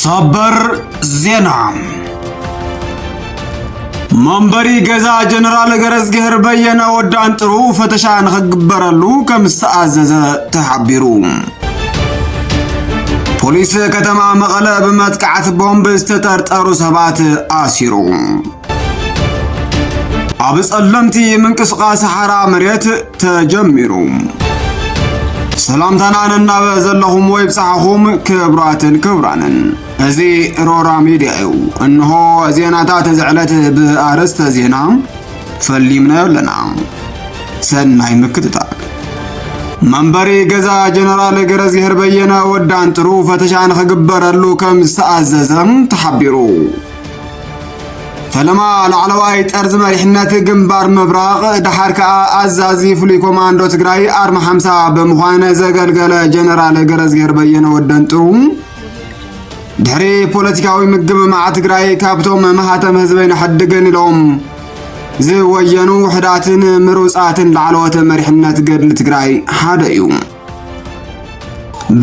ሰበር ዜና መንበሪ ገዛ ጀነራል ገረዝገህር በየነ ወዳን ጥሩ ፈተሻ ንኽግበረሉ ከም ዝተኣዘዘ ተሓቢሩ ፖሊስ ከተማ መቐለ በመጥቃዕት ቦምብ ዝተጠርጠሩ ሰባት ኣሲሩ ኣብ ጸለምቲ ምንቅስቃስ ሓራ መሬት ተጀሚሩ ሰላምታና እናበዘለኹም ወይ ብጻሕኹም ክብራትን ክብራንን እዚ ሮራ ሚድያ እዩ እንሆ ዜናታት ዝዕለት ብኣርስተ ዜና ፈሊምና ኣለና ሰናይ ምክትታል መንበሪ ገዛ ጀነራል ገረዝገህር በየነ ወዳን ጥሩ ፈተሻ ንኽግበረሉ ከም ዝተኣዘዘም ተሓቢሩ ፈለማ ላዕለዋይ ጠርዝ መሪሕነት ግንባር ምብራቕ ድሓር ከዓ ኣዛዚ ፍሉይ ኮማንዶ ትግራይ ኣርማ 50 ብምዃን ዘገልገለ ጀነራል ገረዝገህር በየነ ወዳን ጥሩ ድሕሪ ፖለቲካዊ ምግምማዕ ትግራይ ካብቶም ማህተም ህዝበይ ንሕድግን ኢሎም ዝወየኑ ውሕዳትን ምሩፃትን ላዕለወት መሪሕነት ገድሊ ትግራይ ሓደ እዩ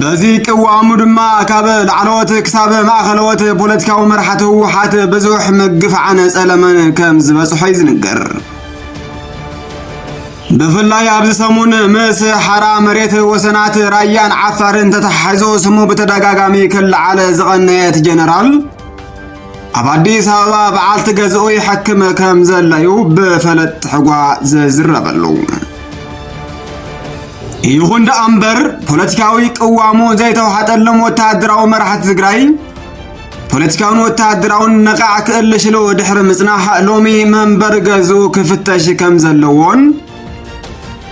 በዚ ቅዋሙ ድማ ካብ ላዕለወት ክሳብ ማእኸለወት ፖለቲካዊ መራሕቲ ህወሓት ብዙሕ ምግፍዓነ ጸለመን ከም ዝበፅሖ ይዝንገር ብፍላይ ኣብዚ ሰሙን ምስ ሓራ መሬት ወሰናት ራያን ዓፋርን ተተሓሒዙ ስሙ ብተደጋጋሚ ክለዓለ ዝቐነየት ጀነራል ኣብ ኣዲስ ኣበባ በዓልቲ ገዝኡ ይሕክም ከም ዘለዩ ብፈለጥ ሕጓ ዝዝረበሉ ይኹን ደኣምበር ፖለቲካዊ ቅዋሙ ዘይተዋሓጠሎም ወታደራዊ መራሕቲ ትግራይ ፖለቲካውን ወታደራውን ነቃዕ ክእልሽሉ ድሕሪ ምጽናሕ ሎሚ መንበር ገዝኡ ክፍተሽ ከም ዘለዎን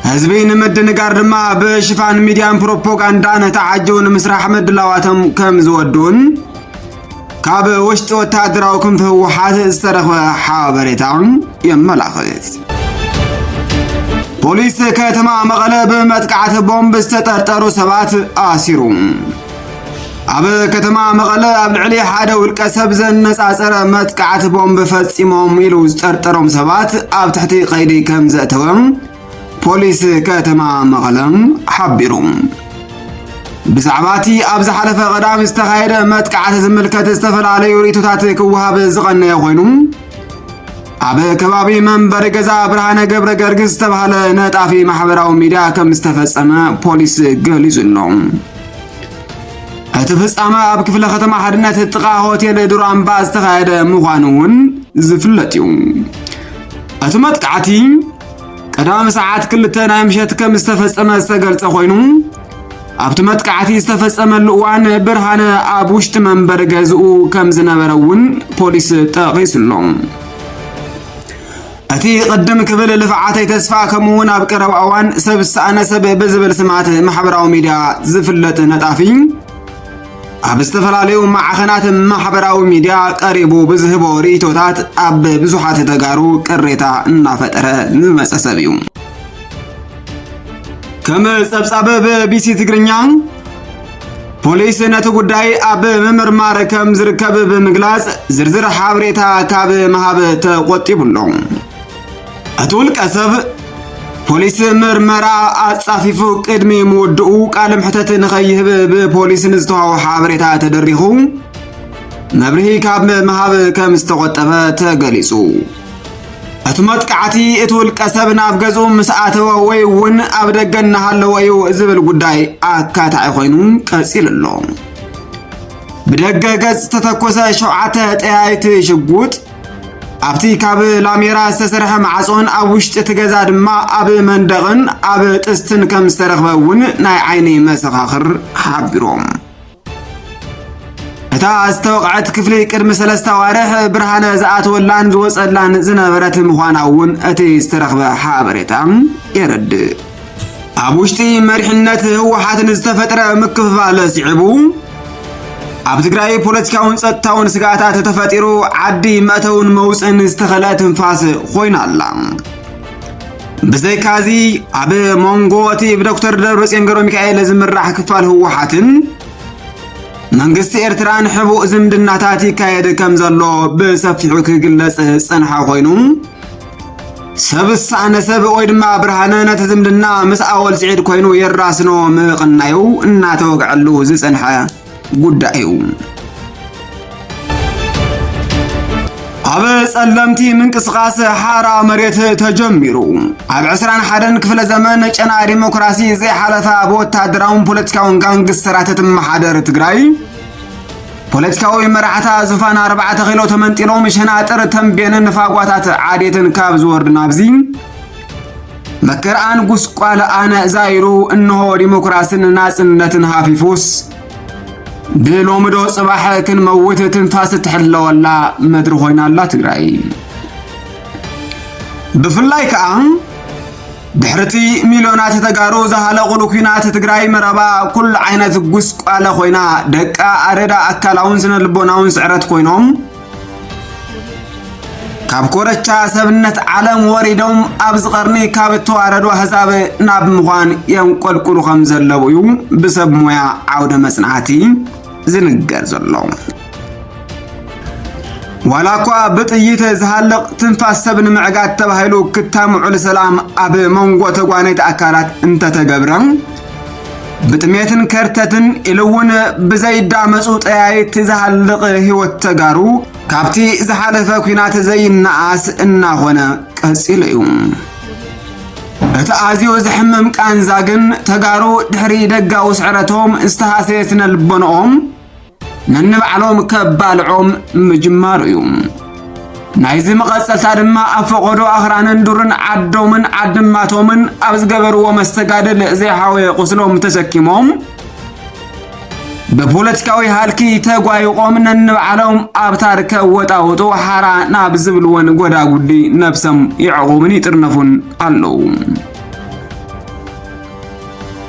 ህዝቢ ንምድንጋር ድማ ብሽፋን ሚድያን ፕሮፓጋንዳን ተዓጅቡ ንምስራሕ ምድላዋቶም ከም ዝወዱን ካብ ውሽጢ ወታደራዊ ክንፊ ህወሓት ዝተረኽበ ሓበሬታ የመላኽት ፖሊስ ከተማ መቐለ በመጥቃዕት ቦምብ ዝተጠርጠሩ ሰባት ኣሲሩ ኣብ ከተማ መቐለ ኣብ ልዕሊ ሓደ ውልቀ ሰብ ዘነጻጸረ መጥቃዕት ቦምብ ፈጺሞም ኢሉ ዝጠርጠሮም ሰባት ኣብ ትሕቲ ቀይዲ ከም ዘእተወም ፖሊስ ከተማ መቐለ ሓቢሩ ብዛዕባቲ ኣብ ዝሓለፈ ቀዳም ዝተኻየደ መጥቃዕት ዝምልከት ዝተፈላለዩ ሪቶታት ክወሃብ ዝቐነየ ኮይኑ ኣብ ከባቢ መንበሪ ገዛ ብርሃነ ገብረ ገርግስ ዝተባህለ ነጣፊ ማሕበራዊ ሚድያ ከም ዝተፈጸመ ፖሊስ ገሊጹ ኣሎ እቲ ፍጻመ ኣብ ክፍለ ከተማ ሓድነት ጥቓ ሆቴል ዱራምባ ዝተኻየደ ምዃኑ እውን ዝፍለጥ እዩ እቲ መጥቃዕቲ ቀዳም ሰዓት 2 ናይ ምሸት ከም ዝተፈጸመ ዝተገልጸ ኮይኑ ኣብቲ መጥቃዕቲ ዝተፈጸመሉ እዋን ብርሃነ ኣብ ውሽጢ መንበሪ ገዝኡ ከም ዝነበረ እውን ፖሊስ ጠቒሱ ኣሎ እቲ ቅድም ክብል ልፍዓተይ ተስፋ ከምውን ኣብ ቀረባ እዋን ሰብ ዝተኣነሰብ ብዝብል ስማት ማሕበራዊ ሚድያ ዝፍለጥ ነጣፊ ኣብ ዝተፈላለዩ ማዕኸናት ማሕበራዊ ሚድያ ቀሪቡ ብዝህቦ ሪቶታት ኣብ ብዙሓት ተጋሩ ቅሬታ እናፈጠረ ዝመፀ ሰብ እዩ ከም ጸብጻብ ብቢሲ ትግርኛ ፖሊስ ነቲ ጉዳይ ኣብ ምምርማር ከም ዝርከብ ብምግላጽ ዝርዝር ሓበሬታ ካብ ምሃብ ተቆጢቡሎ እቲ ውልቀ ሰብ ፖሊስ ምርመራ ኣጻፊፉ ቅድሚ ምውድኡ ቃል ምሕተት ንኸይህብ ብፖሊስ ንዝተዋሃቦ ሓበሬታ ተደሪኹ መብርሂ ካብ ምሃብ ከም ዝተቆጠበ ተገሊጹ እቲ መጥቃዕቲ እቲ ውልቀ ሰብ ናብ ገዝኡ ምስ ኣተወ ወይ እውን ኣብ ደገ እናሃለወ እዩ ዝብል ጉዳይ ኣካታዒ ኮይኑ ቀፂሉ ኣሎ ብደገ ገጽ ዝተተኮሰ 7 ጠያይቲ ሽጉጥ ኣብቲ ካብ ላሜራ ዝተሰርሐ ማዕጾን ኣብ ውሽጢ ትገዛ ድማ ኣብ መንደቕን ኣብ ጥስትን ከም ዝተረኽበ እውን ናይ ዓይኒ መሰኻኽር ሓቢሮም እታ ዝተወቕዐት ክፍሊ ቅድሚ 3 ኣዋርሕ ብርሃነ ዝኣተወላን ዝወፀላን ዝነበረት ምዃና እውን እቲ ዝተረኽበ ሓበሬታ የረድእ ኣብ ውሽጢ መሪሕነት ህወሓትን ዝተፈጥረ ምክፍፋል ስዒቡ ኣብ ትግራይ ፖለቲካውን ጸጥታውን ስጋታት ተፈጢሩ ዓዲ መእተውን መውፅን ዝተኸለ ትንፋስ ኮይና ኣላ ብዘይካዚ ኣብ ሞንጎ እቲ ብዶክተር ደብረጽዮን ገብረሚካኤል ዝምራሕ ክፋል ህወሓትን መንግስቲ ኤርትራን ሕቡእ ዝምድናታት ይካየድ ከም ዘሎ ብሰፊሑ ክግለጽ ጸንሐ ኮይኑ ሰብ ዝተኣነሰብ ወይ ድማ ብርሃነ ነቲ ዝምድና ምስ ኣወል ስዒድ ኮይኑ የራስኖ ምቕናዩ እናተወግዐሉ ዝጸንሐ ጉዳዩ ኣብ ጸለምቲ ምንቅስቃስ ሓራ መሬት ተጀሚሩ ኣብ 21 ክፍለ ዘመን ጨና ዲሞክራሲ ዘይሓለፈ ወታደራውን ፖለቲካውን ጋንግስተራት ተመሓደር ትግራይ ፖለቲካዊ መራሕታ ዝፋን 4 ኪሎ ተመንጢሎም ሸናጥር ተንቤንን ፋጓታት ዓዴትን ካብ ዝወርድ ናብዚ መከራን ጉስቋል ኣነ ዛይሩ እንሆ ዲሞክራሲን ናጽነትን ሃፊፉስ ብሎምዶ ጽባሕ ክንመውት ትንፋስ ትሕለወላ መድሪ ኮይናላ ትግራይ ብፍላይ ከዓ ድሕርቲ ሚልዮናት ተጋሩ ዝሃለቁሉ ኩናት ትግራይ መረባ ኩል ዓይነት ጉስቋለ ኮይና ደቃ ኣረዳ ኣካላውን ስነልቦናውን ስዕረት ኮይኖም ካብ ኮረቻ ሰብነት ዓለም ወሪዶም ኣብ ዝቐርኒ ካብ ተዋረዱ ህዛብ ናብ ምዃን የንቆልቁሉ ከም ዘለቡ እዩ ብሰብ ሞያ ዓውደ መጽናዕቲ ዝንገር ዘሎ ዋላኳ ብጥይት ዝሃለቕ ትንፋስ ሰብ ንምዕጋት ተባሂሉ ክታምዑ ሰላም ኣብ መንጎ ተጓነይት ኣካላት እንተተገብረ ብጥሜትን ከርተትን ኢሉውን ብዘይዳመፁ ጠያይት ዝሃልቕ ህይወት ተጋሩ ካብቲ ዝሓለፈ ኩናት ዘይነኣስ እናኾነ ቀፂሉ እዩ እቲ ኣዝዩ ዝሕምም ቃንዛ ግን ተጋሩ ድሕሪ ደጋዊ ስዕረቶም ዝተሃሰየ ስነልቦንኦም ነንባዕሎም ከባልዖም ምጅማር እዩ ናይዚ መቐፀልታ ድማ ኣብ ፈቆዶ ኣኽራንን ዱርን ዓዶምን ዓድማቶምን ኣብ ዝገበርዎ መስተጋድል ዘይሓወየ ቁስሎም ተሰኪሞም በፖለቲካዊ ሃልኪ ተጓይቆም ነንባዕሎም ኣብ ታሪክ ወጣውጡ ሓራ ናብ ዝብልዎን ጎዳጉዲ ነብሰም ይዕቑብን ይጥርነፉን ኣለዉ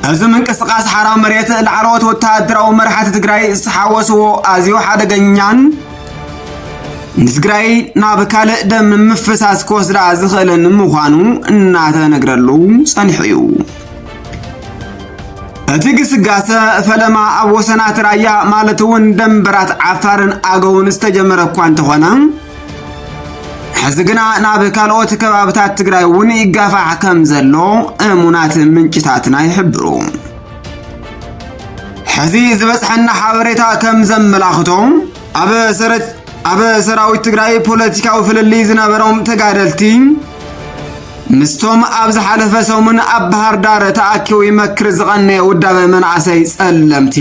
እዚ ምንቅስቃስ ሓራ መሬት ላዕለዎት ወታደራዊ መራሕቲ ትግራይ ዝሓወስዎ ኣዝዩ ሓደገኛን ንትግራይ ናብ ካልእ ደም ምፍሳስ ክወስዳ ዝኽእልን ምዃኑ እናተነግረሉ ጸኒሑ እዩ እቲ ግስጋሰ ፈለማ ኣብ ወሰናት ራያ ማለት እውን ደንበራት ዓፋርን ኣገውን ዝተጀመረ እኳ እንተኾነ ሕዚ ግና ናብ ካልኦት ከባብታት ትግራይ እውን ይጋፋሕ ከም ዘሎ እሙናት ምንጭታትና ይሕብሩ ሕዚ ዝበፅሐና ሓበሬታ ከም ዘመላኽቶ ኣብ ሰራዊት ትግራይ ፖለቲካዊ ፍልሊ ዝነበሮም ተጋደልቲ ምስቶም ኣብ ዝሓለፈ ሰሙን ኣብ ባህር ዳር ተኣኪቡ ይመክር ዝቐነየ ውዳበ መናእሰይ ጸለምቲ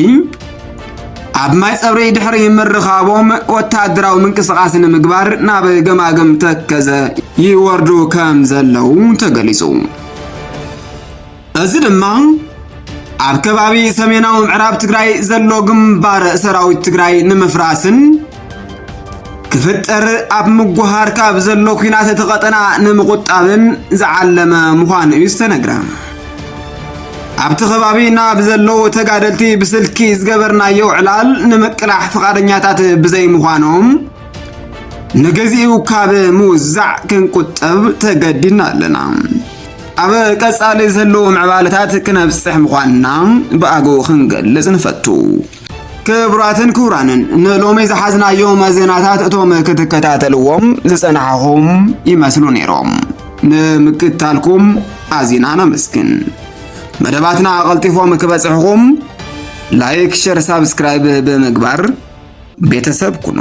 ኣብ ማይ ጸብሪ ድሕሪ ምርኻቦም ወታደራዊ ምንቅስቃስ ንምግባር ናብ ገማገም ተከዘ ይወርዱ ከም ዘለው ተገሊጹ እዚ ድማ ኣብ ከባቢ ሰሜናዊ ምዕራብ ትግራይ ዘሎ ግንባር ሰራዊት ትግራይ ንምፍራስን ክፍጠር ኣብ ምጉሃር ካብ ዘሎ ኩናት ተቐጠና ንምቁጣብን ዝዓለመ ምዃኑ እዩ ዝተነግረ ኣብቲ ከባቢ ናብ ዘሎ ተጋደልቲ ብስልኪ ዝገበርናዮ ዕላል ንምቅላሕ ፍቃደኛታት ብዘይ ምዃኖም ንግዚኡ ካብ ምውዛዕ ክንቁጠብ ተገዲድና ኣለና ኣብ ቀጻሊ ዘሎ ምዕባለታት ክነብጽሕ ምዃንና ብኣገው ክንገልጽ ንፈቱ ክቡራትን ክቡራንን ንሎሚ ዝሓዝናዮም ዜናታት እቶም ክትከታተልዎም ዝጸናሕኹም ይመስሉ ነይሮም ንምክታልኩም ኣዚና ነመስግን መደባትና ቀልጢፎም ክበጽሕኹም ላይክ ሼር ሳብስክራይብ ብምግባር ቤተሰብ ኩኑ